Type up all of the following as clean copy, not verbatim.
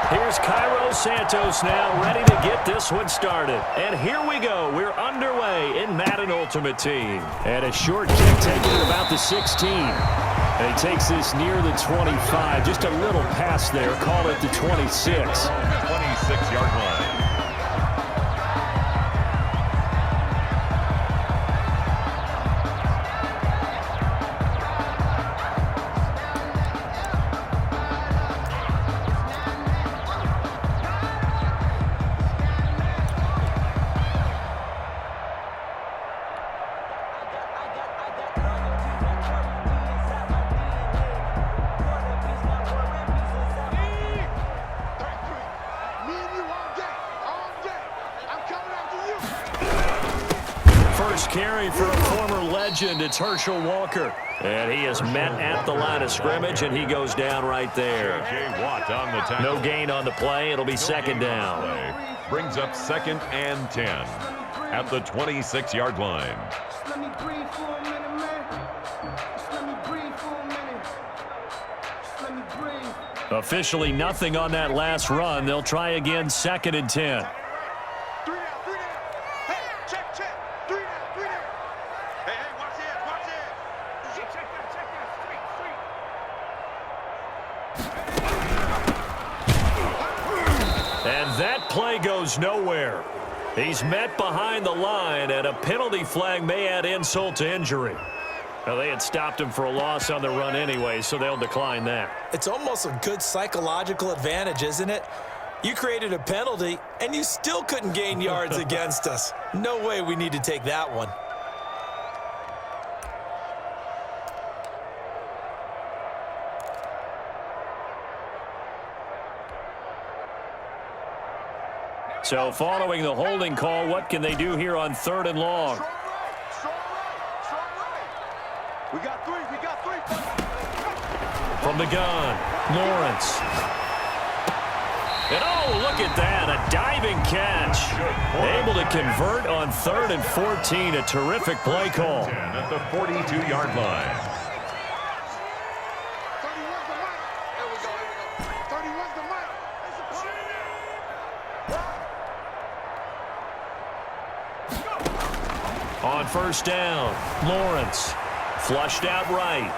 Here's Cairo Santos now ready to get this one started. And here we go. We're underway in Madden Ultimate Team. And a short kick taken at about the 16. And he takes this near the 25. Just a little pass there. Call it the 26. 26-yard line. First carry for a former legend, it's Herschel Walker. And he is met at the line of scrimmage, and he goes down right there. No gain on the play. It'll be second down. Brings up 2nd and 10 at the 26-yard line. Let me breathe for a minute, man. Just let me breathe for a minute. Just let me breathe. Officially nothing on that last run. They'll try again, 2nd and 10. And that play goes nowhere. He's met behind the line, and a penalty flag may add insult to injury. Well, they had stopped him for a loss on the run anyway, so they'll decline that. It's almost a good psychological advantage, isn't it? You created a penalty, and you still couldn't gain yards against us. No way we need to take that one. So following the holding call, what can they do here on 3rd and long? We got three. From the gun, Lawrence. And oh, look at that, a diving catch. Able to convert on 3rd and 14, a terrific play call. At the 42-yard line. On 1st down, Lawrence flushed out right.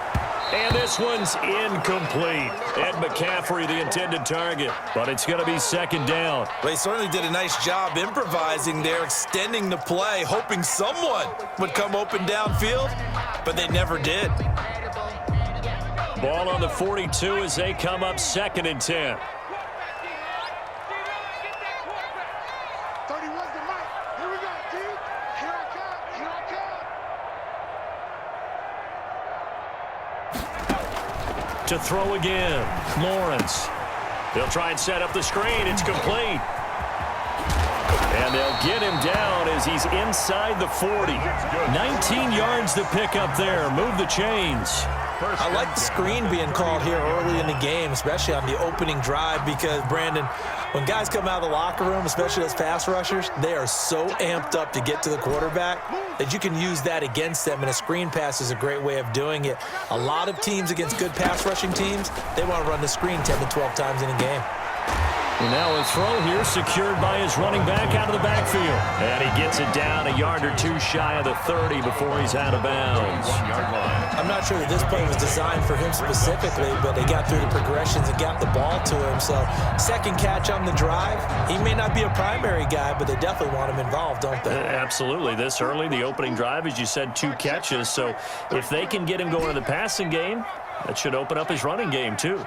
And this one's incomplete. Ed McCaffrey, the intended target. But it's going to be 2nd down. They certainly did a nice job improvising there, extending the play, hoping someone would come open downfield, but they never did. Ball on the 42 as they come up 2nd and 10. To throw again, Lawrence. They'll try and set up the screen. It's complete. And they'll get him down as he's inside the 40. 19 yards to pick up there. Move the chains. I like the screen being called here early in the game, especially on the opening drive, because, Brandon, when guys come out of the locker room, especially as pass rushers, they are so amped up to get to the quarterback that you can use that against them, and a screen pass is a great way of doing it. A lot of teams against good pass rushing teams, they want to run the screen 10 to 12 times in a game. And now a throw here secured by his running back out of the backfield. And he gets it down a yard or two shy of the 30 before he's out of bounds. I'm not sure that this play was designed for him specifically, but they got through the progressions and got the ball to him. So 2nd catch on the drive. He may not be a primary guy, but they definitely want him involved, don't they? Absolutely. This early, the opening drive, as you said, 2 catches. So if they can get him going in the passing game, that should open up his running game too.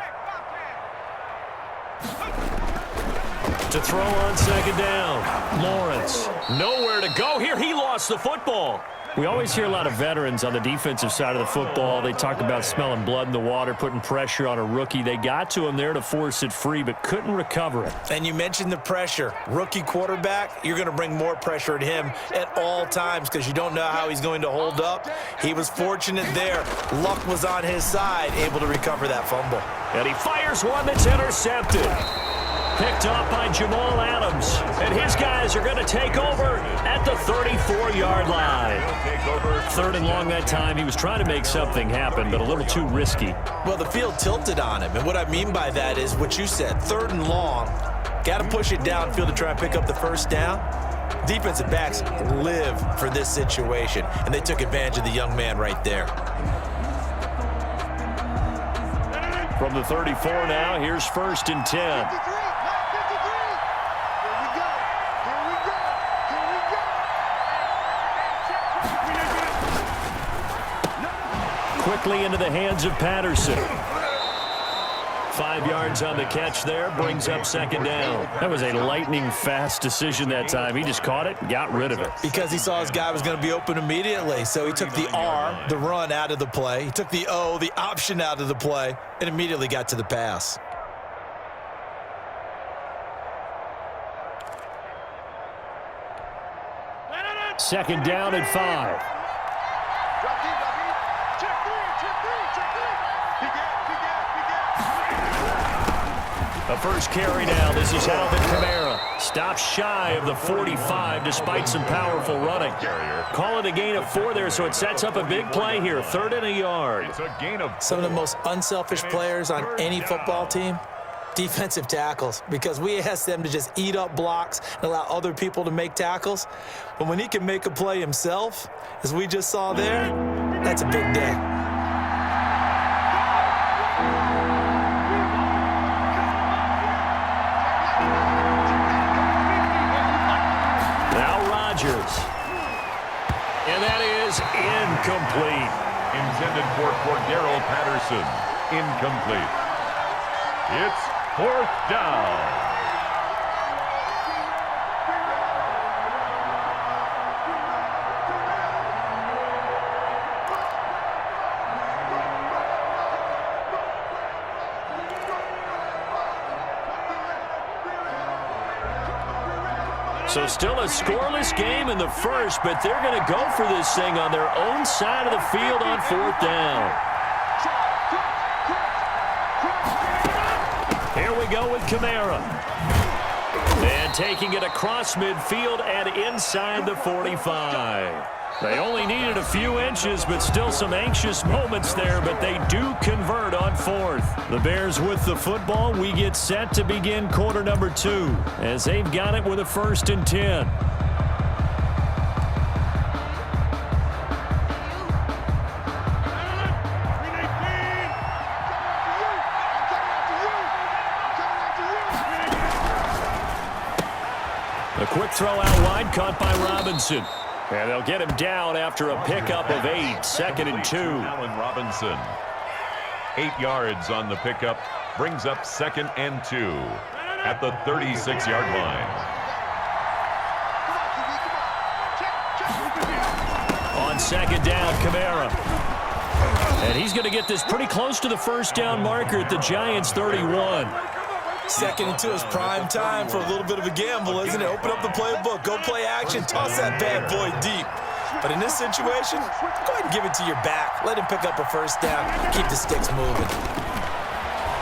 To throw on 2nd down, Lawrence. Nowhere to go here. He lost the football. We always hear a lot of veterans on the defensive side of the football. They talk about smelling blood in the water, putting pressure on a rookie. They got to him there to force it free, but couldn't recover it. And you mentioned the pressure. Rookie quarterback, you're going to bring more pressure at him at all times because you don't know how he's going to hold up. He was fortunate there. Luck was on his side, able to recover that fumble. And he fires one that's intercepted. picked off by Jamal Adams. And his guys are going to take over at the 34-yard line. 3rd and long that time. He was trying to make something happen, but a little too risky. Well, the field tilted on him, and what I mean by that is what you said, 3rd and long. Got to push it downfield to try and pick up the first down. Defensive backs live for this situation, and they took advantage of the young man right there. From the 34 now, here's 1st and 10. Quickly into the hands of Patterson. 5 yards on the catch there, brings up 2nd down. That was a lightning-fast decision that time. He just caught it, got rid of it. Because he saw his guy was going to be open immediately, so he took the R, the run, out of the play. He took the O, the option, out of the play, and immediately got to the pass. Second down and 5. The first carry now. This is Alvin Kamara. Stops shy of the 45 despite some powerful running. Call it a gain of 4 there, so it sets up a big play here. 3rd and a yard. It's a gain of 4. Some of the most unselfish players on any football team, defensive tackles, because we ask them to just eat up blocks and allow other people to make tackles. But when he can make a play himself, as we just saw there, that's a big day. And that is incomplete. Intended for Cordero Patterson. Incomplete. It's 4th down. So still a scoreless game in the first, but they're going to go for this thing on their own side of the field on 4th down. Here we go with Kamara. And taking it across midfield and inside the 45. They only needed a few inches, but still some anxious moments there, but they do convert on 4th. The Bears with the football. We get set to begin quarter number 2 as they've got it with a 1st and 10. A quick throw out wide, caught by Robinson. And they'll get him down after a pickup of 8, 2nd and 2. Allen Robinson. 8 yards on the pickup, brings up 2nd and 2 at the 36-yard line. On 2nd down, Kamara. And he's going to get this pretty close to the 1st down marker at the Giants' 31. 2nd and 2 is prime time for a little bit of a gamble, isn't it? Open up the playbook, go play action, toss that bad boy deep. But in this situation, go ahead and give it to your back. Let him pick up a 1st down, keep the sticks moving.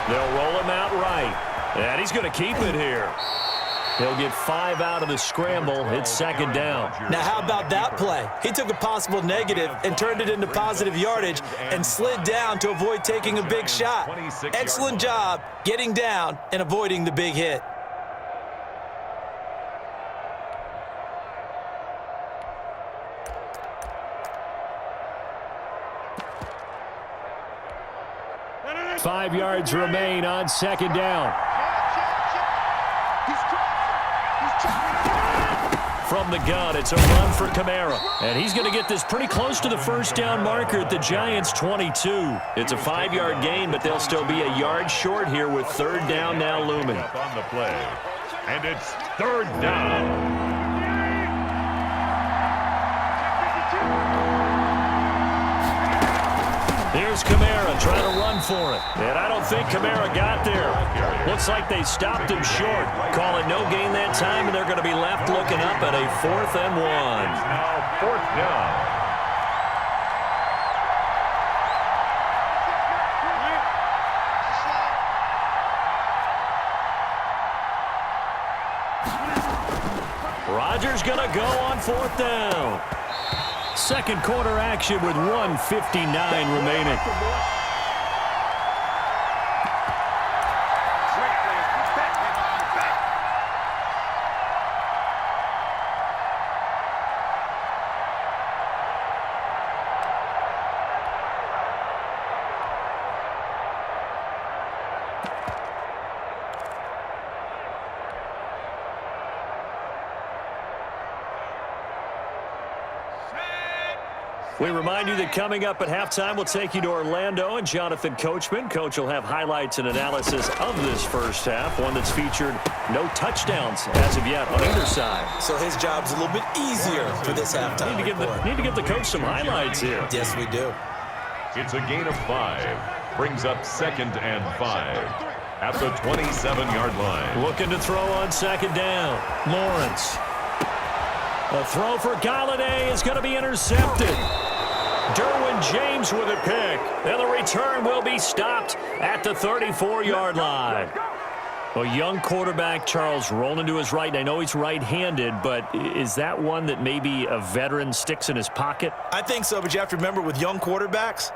They'll roll him out right. And he's going to keep it here. He'll get 5 out of the scramble. It's 2nd down. Now, how about that play? He took a possible negative and turned it into positive yardage and slid down to avoid taking a big shot. Excellent job getting down and avoiding the big hit. Five yards remain on 2nd down. From the gun, it's a run for Kamara. And he's going to get this pretty close to the 1st down marker at the Giants' 22. It's a 5-yard gain, but they'll still be a yard short here with 3rd down now looming. On the play. And it's 3rd down. Here's Kamara trying to run for it. And I don't think Kamara got there. Looks like they stopped him short. Call it no gain that time, and they're going to be left looking up at a 4th and 1. Now 4th down. Rodgers going to go on 4th down. Second quarter action with 1:59 remaining. We remind you that coming up at halftime, we'll take you to Orlando and Jonathan Coachman. Coach will have highlights and analysis of this first half, one that's featured no touchdowns as of yet on either side. So his job's a little bit easier for this halftime. Need to give the coach some highlights here. Yes, we do. It's a gain of 5. Brings up 2nd and 5 at the 27-yard line. Looking to throw on 2nd down. Lawrence. A throw for Galladay is going to be intercepted. Derwin James with a pick. And the return will be stopped at the 34-yard line. A young quarterback, Charles, rolling to his right. I know he's right-handed, but is that one that maybe a veteran sticks in his pocket? I think so, but you have to remember with young quarterbacks,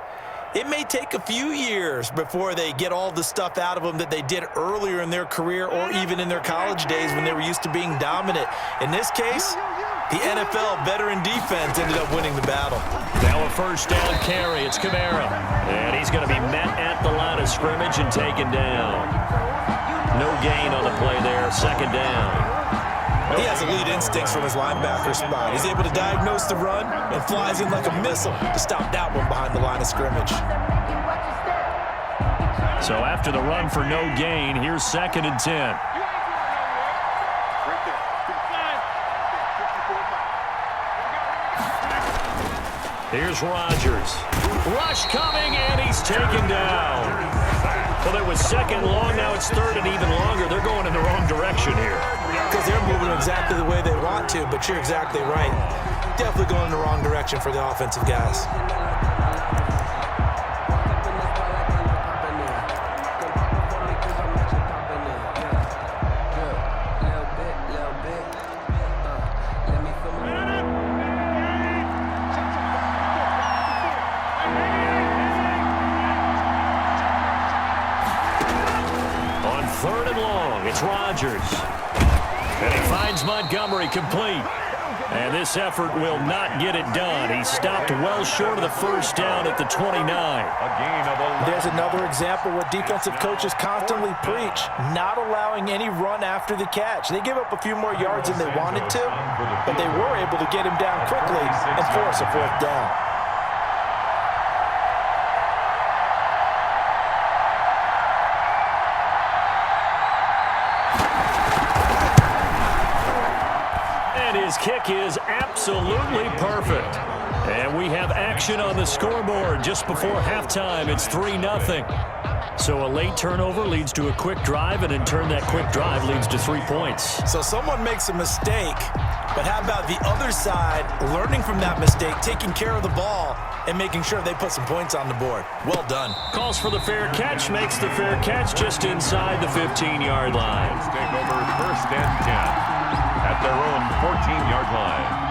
it may take a few years before they get all the stuff out of them that they did earlier in their career or even in their college days when they were used to being dominant. In this case, the NFL veteran defense ended up winning the battle. Now a 1st down carry. It's Kamara. And he's going to be met at the line of scrimmage and taken down. No gain on the play there. 2nd down. He has elite instincts from his linebacker spot. He's able to diagnose the run and flies in like a missile to stop that one behind the line of scrimmage. So after the run for no gain, here's 2nd and 10. Here's Rodgers. Rush coming, and he's taken down. Well, it was 2nd long. Now it's 3rd and even longer. They're going in the wrong direction here. Because they're moving exactly the way they want to, but you're exactly right. Definitely going in the wrong direction for the offensive guys. On 3rd and long, it's Rodgers. And he finds Montgomery complete. And this effort will not get it done. He stopped well short of the 1st down at the 29. A gain of 11. There's another example where defensive coaches constantly preach, not allowing any run after the catch. They give up a few more yards than they wanted to, but they were able to get him down quickly and force a 4th down. His kick is absolutely perfect. And we have action on the scoreboard just before halftime. It's 3-0. So a late turnover leads to a quick drive, and in turn that quick drive leads to 3 points. So someone makes a mistake, but how about the other side learning from that mistake, taking care of the ball, and making sure they put some points on the board? Well done. Calls for the fair catch, makes the fair catch just inside the 15-yard line. Let's take over 1st and 10 at their own 14-yard line.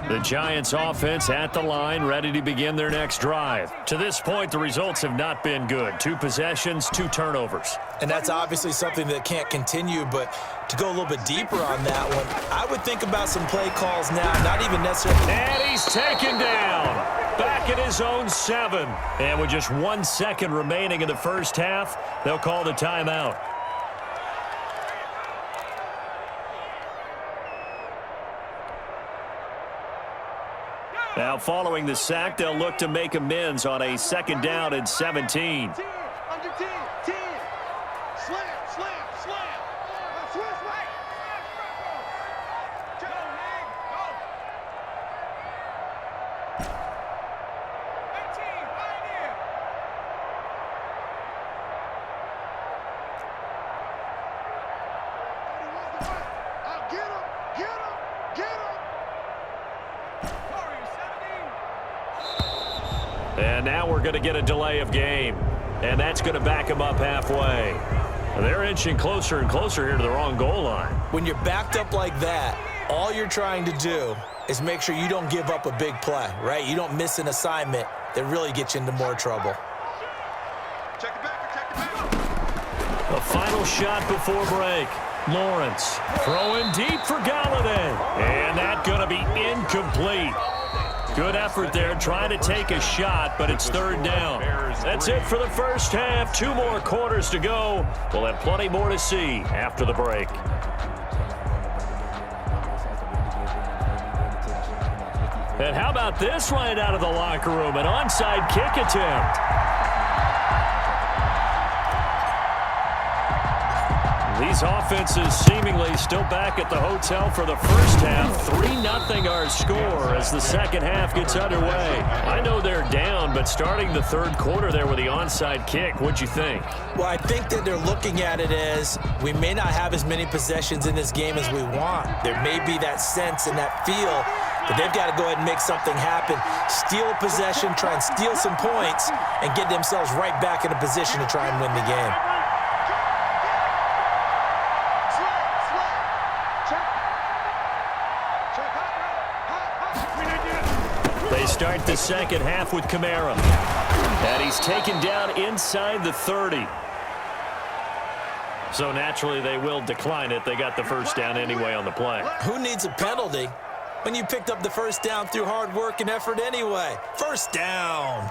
The Giants offense at the line, ready to begin their next drive. To this point, the results have not been good. 2 possessions, 2 turnovers. And that's obviously something that can't continue, but to go a little bit deeper on that one, I would think about some play calls now, not even necessarily. And he's taken down. Back at his own 7. And with just 1 second remaining in the first half, they'll call the timeout. Now, following the sack, they'll look to make amends on a 2nd down and 17. 10, under 10, 10. Slam, slam, slam. Switch, right. Go, man, go. 18, Pioneer. I'll get him, get him, get him. And now we're going to get a delay of game. And that's going to back them up halfway. They're inching closer and closer here to the wrong goal line. When you're backed up like that, all you're trying to do is make sure you don't give up a big play, right? You don't miss an assignment that really gets you into more trouble. Check it back. The final shot before break. Lawrence throwing deep for Galladay. And that's going to be incomplete. Good effort there trying to take a shot, but it's third down. That's it for the first half. 2 more quarters to go. We'll have plenty more to see after the break. And how about this right out of the locker room? An onside kick attempt. These offenses seemingly still back at the hotel for the first half. 3-0 our score as the second half gets underway. I know they're down, but starting the third quarter there with the onside kick, what'd you think? Well, I think that they're looking at it as we may not have as many possessions in this game as we want. There may be that sense and that feel that they've got to go ahead and make something happen. Steal a possession, try and steal some points, and get themselves right back in a position to try and win the game. They start the second half with Kamara. And he's taken down inside the 30. So naturally they will decline it. They got the first down anyway on the play. Who needs a penalty when you picked up the first down through hard work and effort anyway? First down.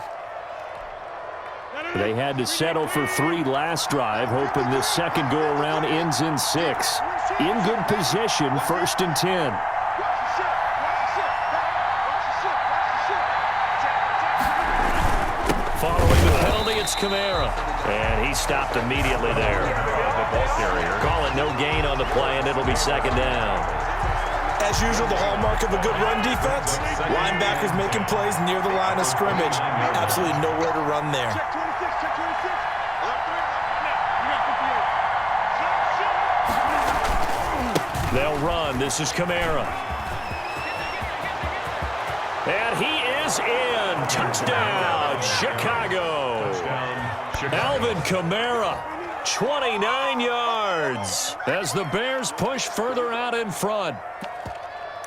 They had to settle for 3 last drive, hoping this second go-around ends in 6. In good position, 1st and 10. Following the penalty, it's Kamara. And he stopped immediately there. The ball carrier. Call it no gain on the play, and it'll be second down. As usual, the hallmark of a good run defense, linebackers making plays near the line of scrimmage. Absolutely nowhere to run there. They'll run. This is Kamara. And he is in. Touchdown, Chicago. Alvin Kamara, 29 yards as the Bears push further out in front.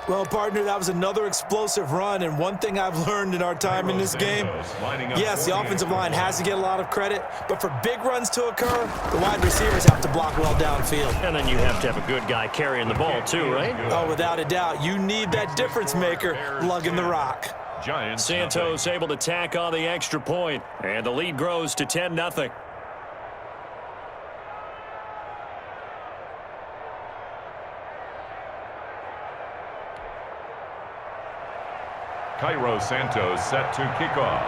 Well, partner, that was another explosive run, and one thing I've learned in our time in this game, yes, the offensive line has to get a lot of credit, but for big runs to occur, the wide receivers have to block well downfield. And then you have to have a good guy carrying the ball too, right? Oh, without a doubt. You need that difference maker lugging the rock. Santos able to tack on the extra point, and the lead grows to 10-0. Cairo Santos set to kick off.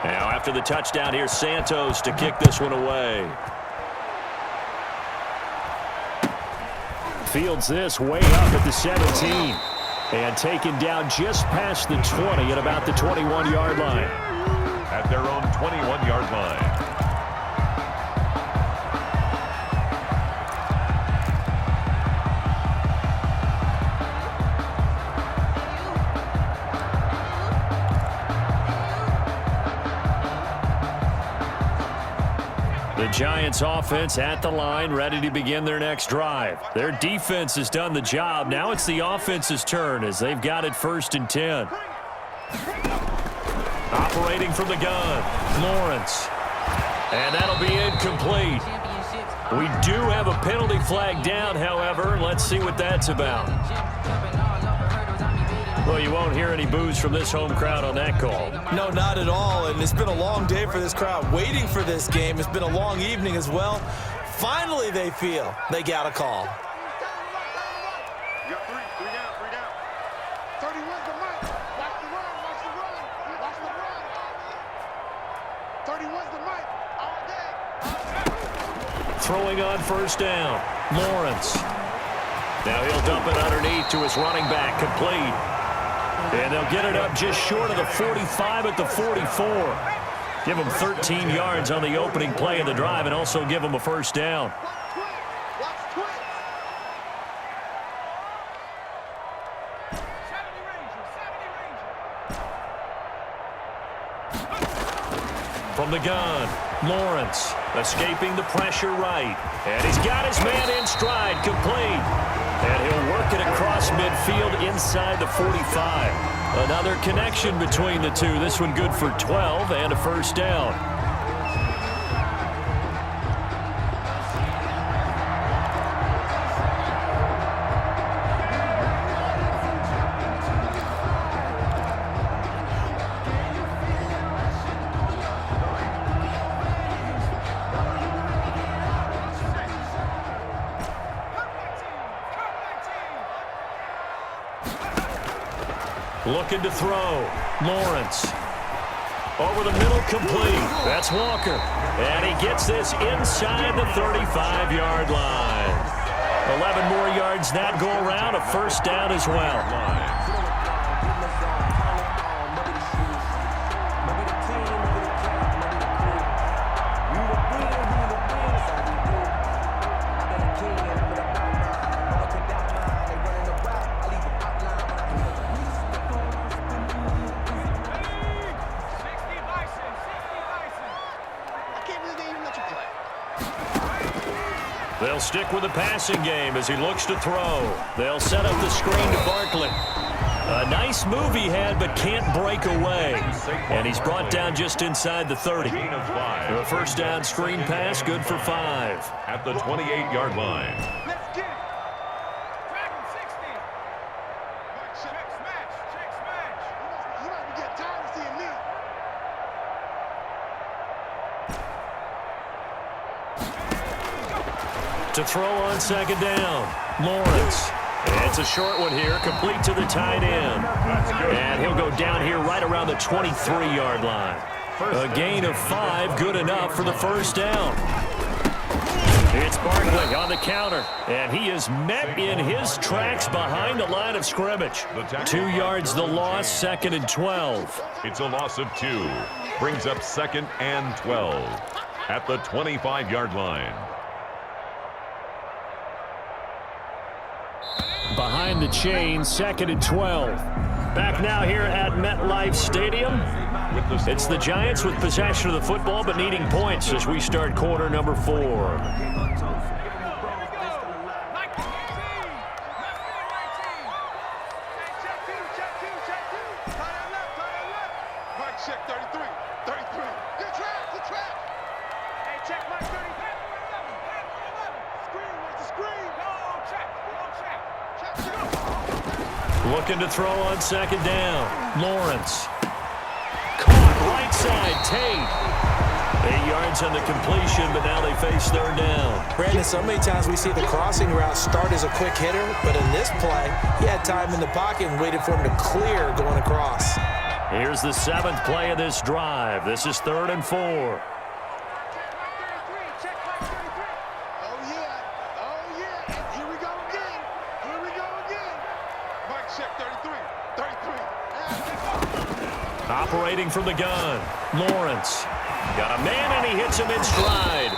Now after the touchdown, here's Santos to kick this one away. Fields this way up at the 17. And taken down just past the 20 at about the 21-yard line. At their own 21-yard line. The Giants offense at the line, ready to begin their next drive. Their defense has done the job. Now it's the offense's turn as they've got it 1st and 10. Operating from the gun, Lawrence. And that'll be incomplete. We do have a penalty flag down, however. Let's see what that's about. Well, you won't hear any boos from this home crowd on that call. No, not at all, and it's been a long day for this crowd waiting for this game. It's been a long evening as well. Finally, they feel they got a call. You got three down. 31's the mic. Watch the run. 31's the mic. All day. Throwing on 1st down, Lawrence. Now he'll dump it underneath to his running back, complete. And they'll get it up just short of the 45 at the 44. Give them 13 yards on the opening play of the drive and also give them a 1st down. From the gun, Lawrence escaping the pressure right. And he's got his man in stride, complete. And he'll work it across midfield inside the 45. Another connection between the two. This one good for 12 and a first down. Looking to throw. Lawrence. Over the middle, complete. That's Walker. And he gets this inside the 35-yard line. 11 more yards that go around. A first down as well. They'll stick with the passing game as he looks to throw. They'll set up the screen to Barkley. A nice move he had, but can't break away. And he's brought down just inside the 30. A first down screen pass, good for 5. At the 28-yard line. Let's get it. Dragon 60. Check smash. Check smash. You might be getting tired of seeing me. To throw on second down, Lawrence. It's a short one here, complete to the tight end. And he'll go down here right around the 23-yard line. A gain of 5, good enough for the first down. It's Barkley on the counter, and he is met in his tracks behind the line of scrimmage. 2 yards the loss, 2nd and 12. It's a loss of 2. Brings up 2nd and 12. At the 25-yard line. Behind the chain, 2nd and 12. Back now here at MetLife Stadium. It's the Giants with possession of the football, but needing points as we start quarter number 4. Check 33. 33. Good track. Good track. Hey, check Mike 33. Screen. What's the screen? No, check. Looking to throw on second down. Lawrence. Caught right side. Tate. 8 yards on the completion, but now they face third down. Brandon, so many times we see the crossing route start as a quick hitter, but in this play, he had time in the pocket and waited for him to clear going across. Here's the 7th play of this drive. This is 3rd and 4. Oh, yeah. Oh, yeah. Here we go again. Here we go again. Mike, check 33. 33. Operating from the gun. Lawrence. Got a man, and he hits him in stride.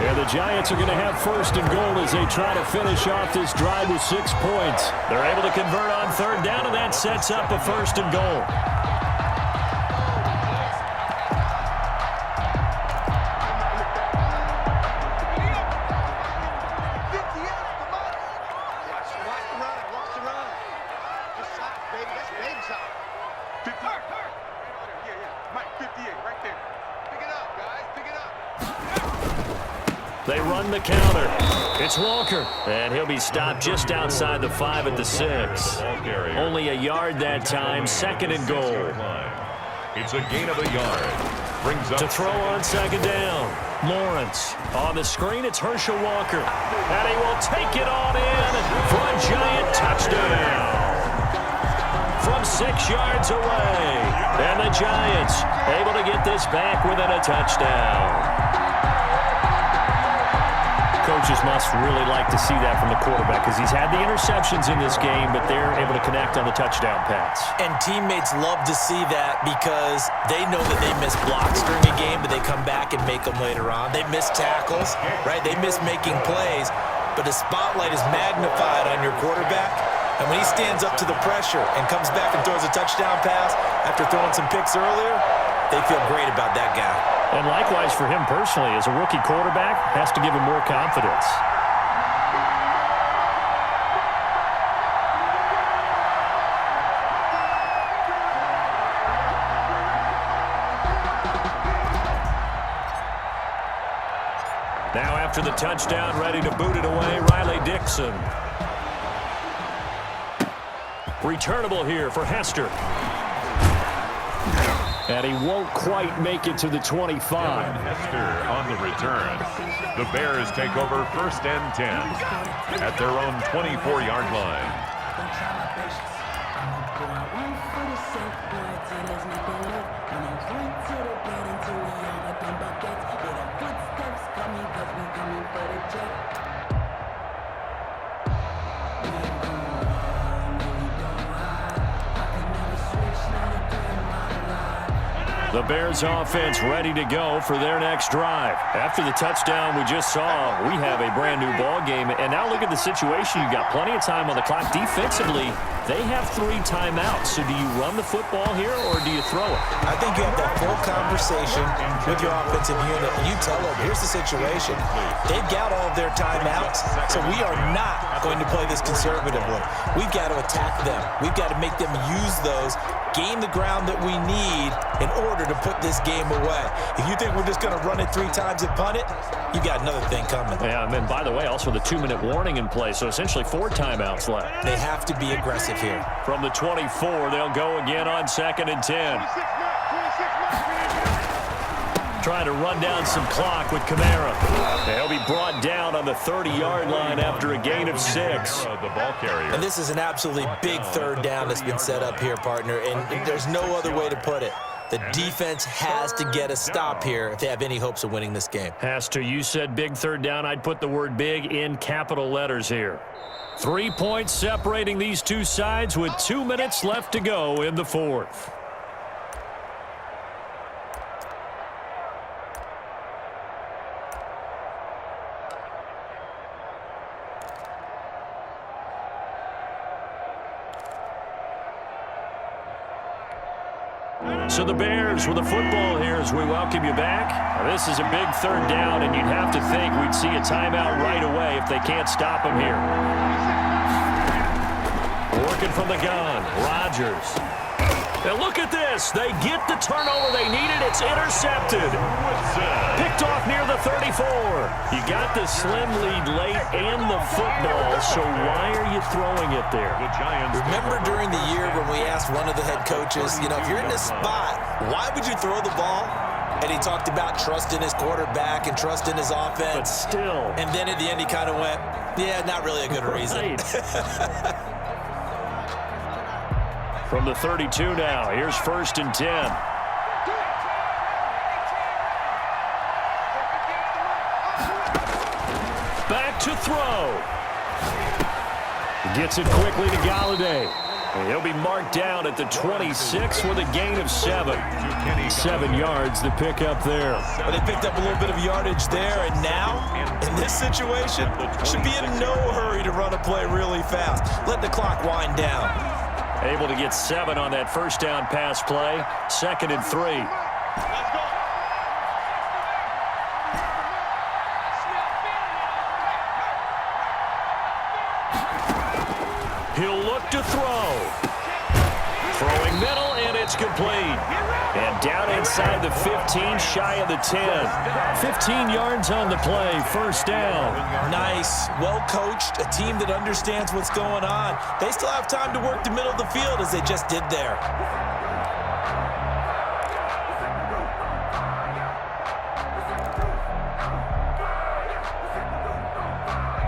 And the Giants are going to have 1st and goal as they try to finish off this drive with 6 points. They're able to convert on 3rd down, and that sets up a 1st and goal. They run the counter. It's Walker. And he'll be stopped just outside the 5 at the 6. Only a yard that time. 2nd and goal. It's a gain of a yard. Brings up to throw on second down. Lawrence. On the screen, it's Herschel Walker. And he will take it on in for a Giant touchdown. From 6 yards away. And the Giants able to get this back within a touchdown. Coaches must really like to see that from the quarterback because he's had the interceptions in this game, but they're able to connect on the touchdown pass. And teammates love to see that because they know that they miss blocks during a game, but they come back and make them later on. They miss tackles, right? They miss making plays, but the spotlight is magnified on your quarterback. And when he stands up to the pressure and comes back and throws a touchdown pass after throwing some picks earlier, they feel great about that guy. And likewise for him personally, as a rookie quarterback, has to give him more confidence. Now after the touchdown, ready to boot it away, Riley Dixon. Returnable here for Hester. And he won't quite make it to the 25. Hester on the return. The Bears take over 1st and 10 at their own 24-yard line. The Bears offense ready to go for their next drive. After the touchdown we just saw, we have a brand new ball game. And now look at the situation. You've got plenty of time on the clock. Defensively, they have 3 timeouts. So do you run the football here or do you throw it? I think you have that full conversation with your offensive unit. And you tell them, here's the situation. They've got all of their timeouts, so we are not going to play this conservatively. We've got to attack them. We've got to make them use those, gain the ground that we need in order to put this game away. If you think we're just going to run it 3 times and punt it, you got another thing coming. Yeah, and then by the way, also the 2-minute warning in play, so essentially 4 timeouts left. They have to be aggressive here. From the 24, they'll go again on 2nd and 10. Trying to run down some clock with Kamara. He'll be brought down on the 30-yard line after a gain of 6. The ball carrier. And this is an absolutely big 3rd down that's been set up here, partner, and there's no other way to put it. The defense has to get a stop here if they have any hopes of winning this game. Hester, you said big 3rd down. I'd put the word big in capital letters here. 3 points separating these two sides with 2 minutes left to go in the 4th. So the Bears with the football here as we welcome you back. Now, this is a big 3rd down, and you'd have to think we'd see a timeout right away if they can't stop them here. Working from the gun, Rodgers. And look at this. They get the turnover they needed. It's intercepted. Picked off near the 34. You got the slim lead late and the football, so why are you throwing it there? The Giants. Remember during the year when we asked one of the head coaches, you know, if you're in this spot, why would you throw the ball? And he talked about trust in his quarterback and trust in his offense. But still. And then at the end he kind of went, yeah, not really a good reason. From the 32 now, here's 1st and 10. Back to throw. Gets it quickly to Galladay. And he'll be marked down at the 26 with a gain of 7. 7 yards to pick up there. But they picked up a little bit of yardage there, and now, in this situation, should be in no hurry to run a play really fast. Let the clock wind down. Able to get 7 on that 1st down pass play. 2nd and 3. He'll look to throw. Throwing middle, and it's complete. And down inside the 15, shy of the 10. 15 yards on the play, 1st down. Nice, well-coached, a team that understands what's going on. They still have time to work the middle of the field as they just did there.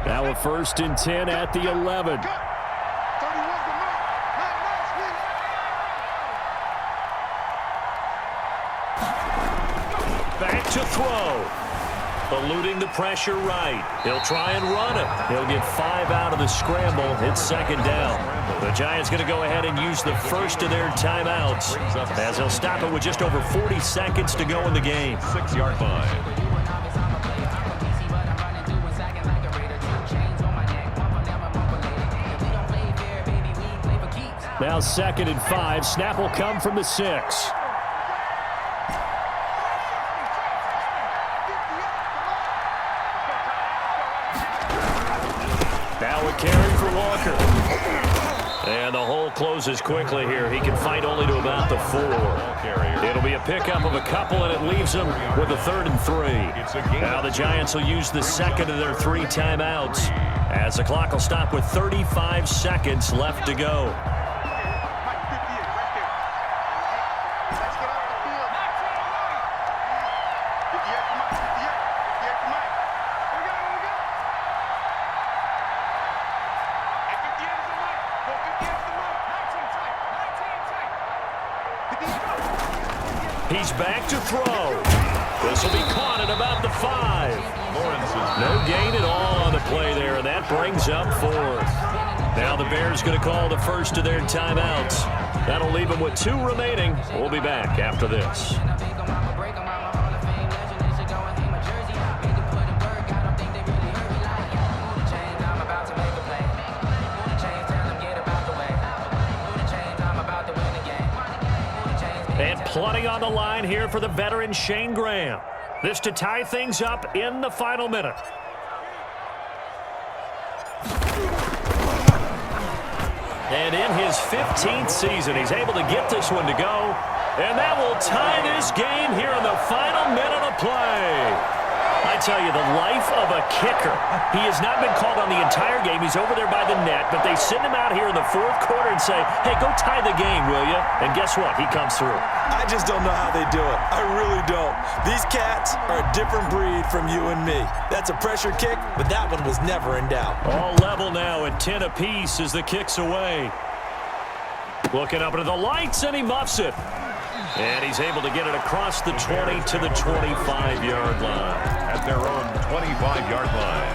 Now a 1st and 10 at the 11. Back to throw. Eluding the pressure right. He'll try and run it. He'll get 5 out of the scramble. It's 2nd down. The Giants going to go ahead and use the first of their timeouts as they'll stop it with just over 40 seconds to go in the game. 6-yard line. Now 2nd and 5. Snap will come from the 6. now with caring for Walker. And the hole closes quickly here. He can fight only to about the 4. It'll be a pickup of a couple, and it leaves him with a 3rd and 3. Now the Giants will use the second of their 3 timeouts, as the clock will stop with 35 seconds left to go. He's back to throw. This will be caught at about the 5. No gain at all on the play there, and that brings up 4th. Now the Bears going to call the first of their timeouts. That'll leave them with 2 remaining. We'll be back after this. And plenty on the line here for the veteran Shane Graham. This to tie things up in the final minute. And in his 15th season, he's able to get this one to go. And that will tie this game here in the final minute of play. I tell you, the life of a kicker. He has not been called on the entire game. He's over there by the net, but they send him out here in the 4th quarter and say, hey, go tie the game, will you? And guess what? He comes through. I just don't know how they do it. I really don't. These cats are a different breed from you and me. That's a pressure kick, but that one was never in doubt. All level now at 10 apiece as the kick's away. Looking up into the lights, and he muffs it. And he's able to get it across the 20 to the 25-yard line. At their own 25-yard line.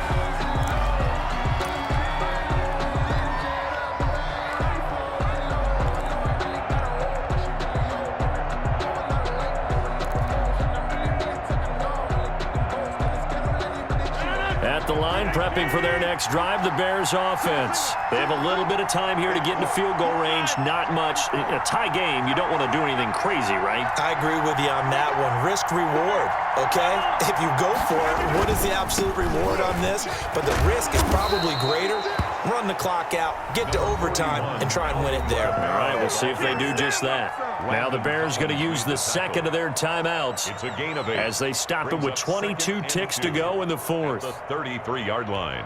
At the line, prepping for their next drive, the Bears offense. They have a little bit of time here to get into field goal range, not much. In a tie game, you don't want to do anything crazy, right? I agree with you on that one. Risk reward, okay? If you go for it, what is the absolute reward on this? But the risk is probably greater. Run the clock out, get to overtime, and try and win it there. All right, we'll see if they do just that. Now the Bears going to use the second of their timeouts. It's a gain of 8. As they stop it with 22 ticks to go in the 4th. The 33-yard line.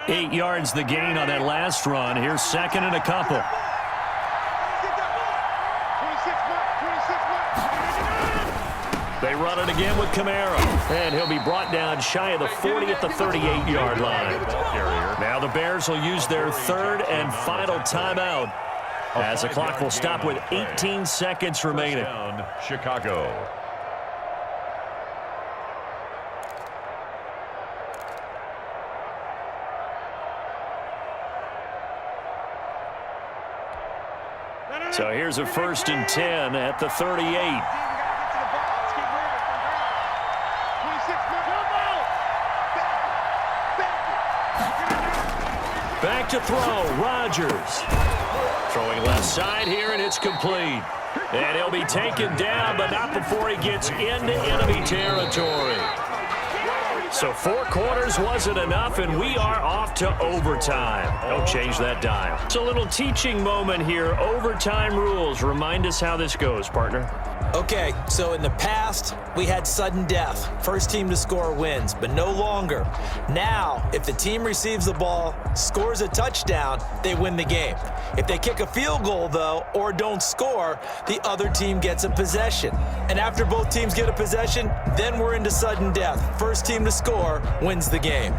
8 yards the gain on that last run. Here's second and a couple. They run it again with Kamara. And he'll be brought down shy of the 40 at the 38-yard line. Now the Bears will use their 3rd and final timeout, as the clock will stop with 18 seconds remaining. Chicago. So here's a 1st and 10 at the 38. Back to throw, Rodgers. Throwing left side here, and it's complete. And he'll be taken down, but not before he gets into enemy territory. So 4 quarters wasn't enough, and we are off to overtime. Don't change that dial. It's a little teaching moment here. Overtime rules. Remind us how this goes, partner. Okay, so in the past, we had sudden death. First team to score wins, but no longer. Now, if the team receives the ball, scores a touchdown, they win the game. If they kick a field goal, though, or don't score, the other team gets a possession. And after both teams get a possession, then we're into sudden death. First team to score wins the game.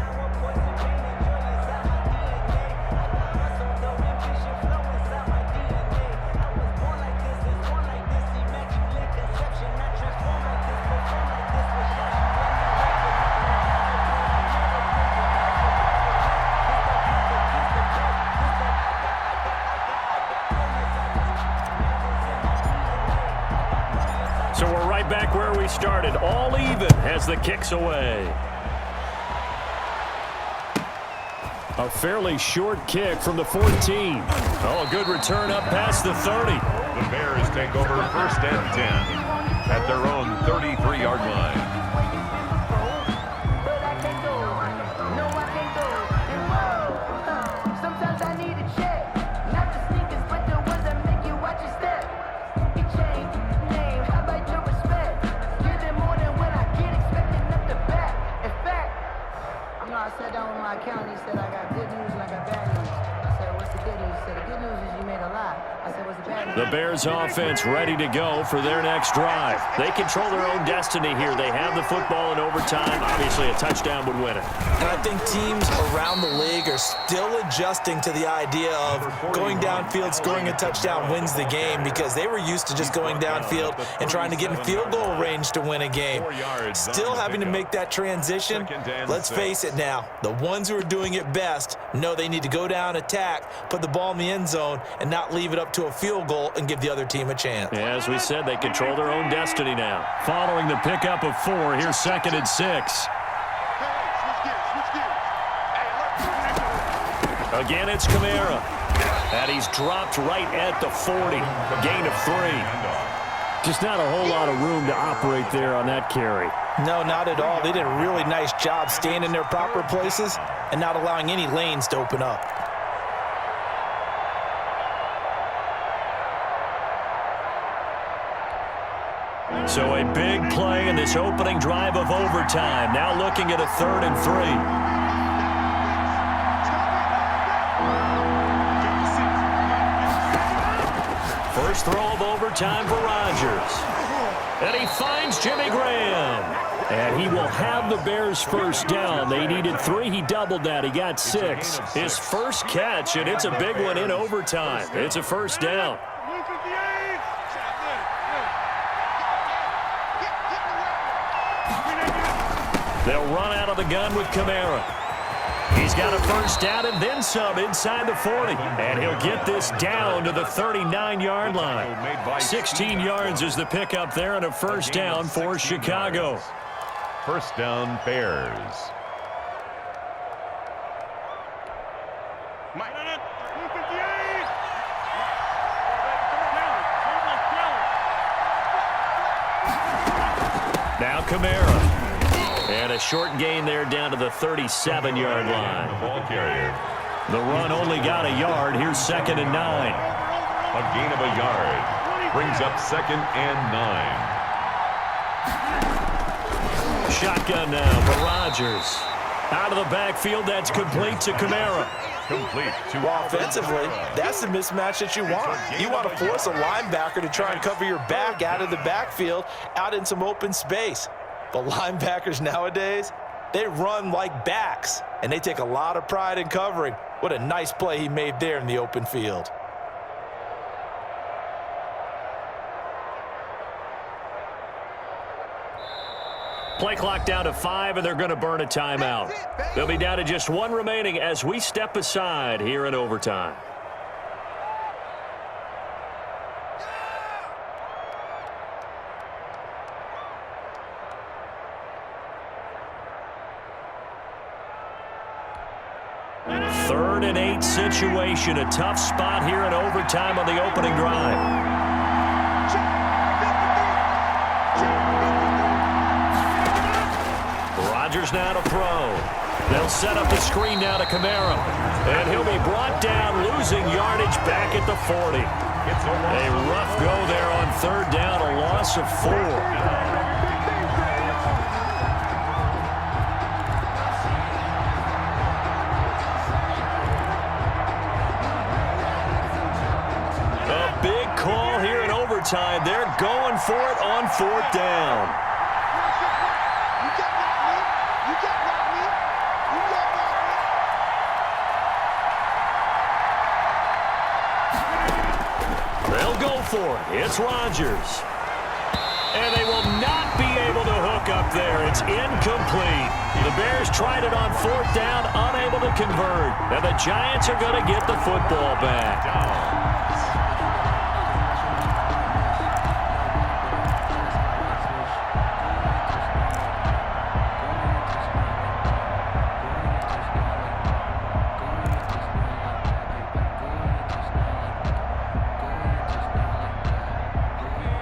So we're right back where we started, all even as the kick's away. A fairly short kick from the 14. Oh, a good return up past the 30. The Bears take over 1st and 10 at their own 33-yard line. my account, he said, I got good news and I got bad news. I said, what's the good news? He said, the good news is you made a lot. I said, what's the bad news? The Bears offense ready to go for their next drive. They control their own destiny here. They have the football in overtime. Obviously, a touchdown would win it. And I think teams around the league are still adjusting to the idea of going downfield, scoring a touchdown wins the game, because they were used to just going downfield and trying to get in field goal range to win a game. Still having to make that transition. Let's face it now, the ones who are doing it best know they need to go down, attack, put the ball in the end zone, and not leave it up to a field goal and give the other team a chance. Yeah, as we said, they control their own destiny now. Following the pickup of 4, here's 2nd and 6. Again, it's Kamara. And he's dropped right at the 40. Gain of 3. Just not a whole lot of room to operate there on that carry. No, not at all. They did a really nice job staying in their proper places and not allowing any lanes to open up. So a big play in this opening drive of overtime. Now looking at a 3rd and 3. First throw of overtime for Rodgers. And he finds Jimmy Graham. And he will have the Bears first down. They needed 3. He doubled that. He got 6. His first catch, and it's a big one in overtime. It's a first down. They'll run out of the gun with Kamara. He's got a first down and then some inside the 40. And he'll get this down to the 39-yard line. 16 yards is the pickup there and a first down for Chicago. First down, Bears. Now Kamara. And a short gain there down to the 37-yard line. Ball carrier. The run only got a yard. Here's 2nd and 9. A gain of a yard. Brings up 2nd and 9. Shotgun now for Rodgers. Out of the backfield, that's complete to Kamara. Complete to Well, offensively, that's the mismatch that you want. You want to force a linebacker to try and cover your back out of the backfield, out in some open space. But linebackers nowadays, they run like backs, and they take a lot of pride in covering. What a nice play he made there in the open field. Play clock down to 5, and they're going to burn a timeout. They'll be down to just 1 remaining as we step aside here in overtime. Third and 8 situation. A tough spot here in overtime on the opening drive. Rodgers now to throw. They'll set up the screen now to Kamara. And he'll be brought down, losing yardage back at the 40. A rough go there on 3rd down, a loss of 4. Time. They're going for it on 4th down. They'll go for it. It's Rodgers. And they will not be able to hook up there. It's incomplete. The Bears tried it on 4th down, unable to convert. And the Giants are going to get the football back.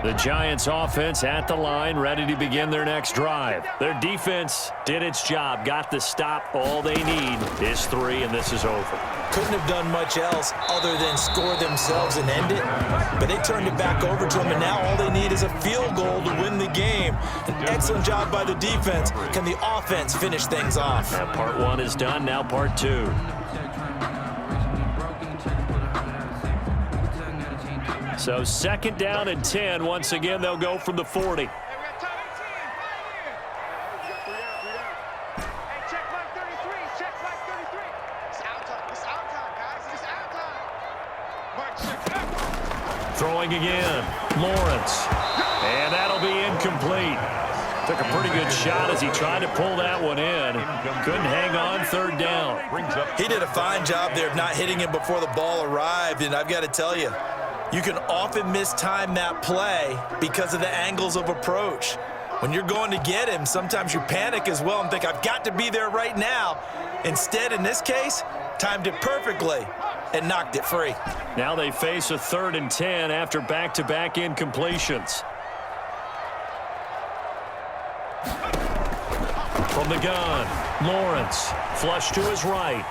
The Giants offense at the line, ready to begin their next drive. Their defense did its job, got the stop. All they need is 3, and this is over. Couldn't have done much else other than score themselves and end it, but they turned it back over to them, and now all they need is a field goal to win the game. An excellent job by the defense. Can the offense finish things off? Now part 1 is done, now part 2. So 2nd down and 10. Once again, they'll go from the 40. Hey, we got time 18. Right here. Hey, check flag 33. Check flag 33. It's out time. It's out time, guys. It's out time. Mark, check. Throwing again. Lawrence. And that'll be incomplete. Took a pretty good shot as he tried to pull that one in. Couldn't hang on 3rd down. He did a fine job there of not hitting him before the ball arrived, and I've got to tell you, you can often mistime that play because of the angles of approach. When you're going to get him, sometimes you panic as well and think, I've got to be there right now. Instead, in this case, timed it perfectly and knocked it free. Now they face a 3rd and 10 after back-to-back incompletions. From the gun, Lawrence, flush to his right.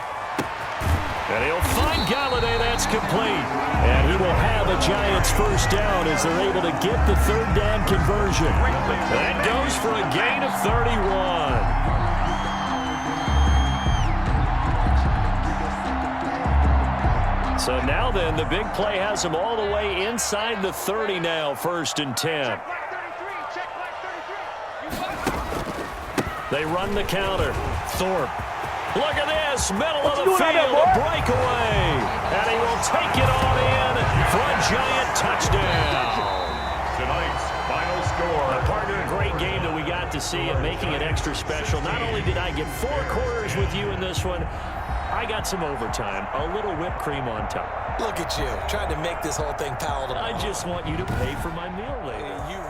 And he'll find Galladay. That's complete. And he will have a Giants 1st down as they're able to get the 3rd down conversion. That goes for a gain of 31. So now then, the big play has them all the way inside the 30 now, 1st and 10. Check flag 33. They run the counter. Thorpe. Look at this, middle of the field, a breakaway. And he will take it on in for a Giant touchdown. Tonight's final score. Partner, a great game that we got to see and making it extra special. Not only did I get 4 quarters with you in this one, I got some overtime, a little whipped cream on top. Look at you, trying to make this whole thing palatable. I just want you to pay for my meal later. You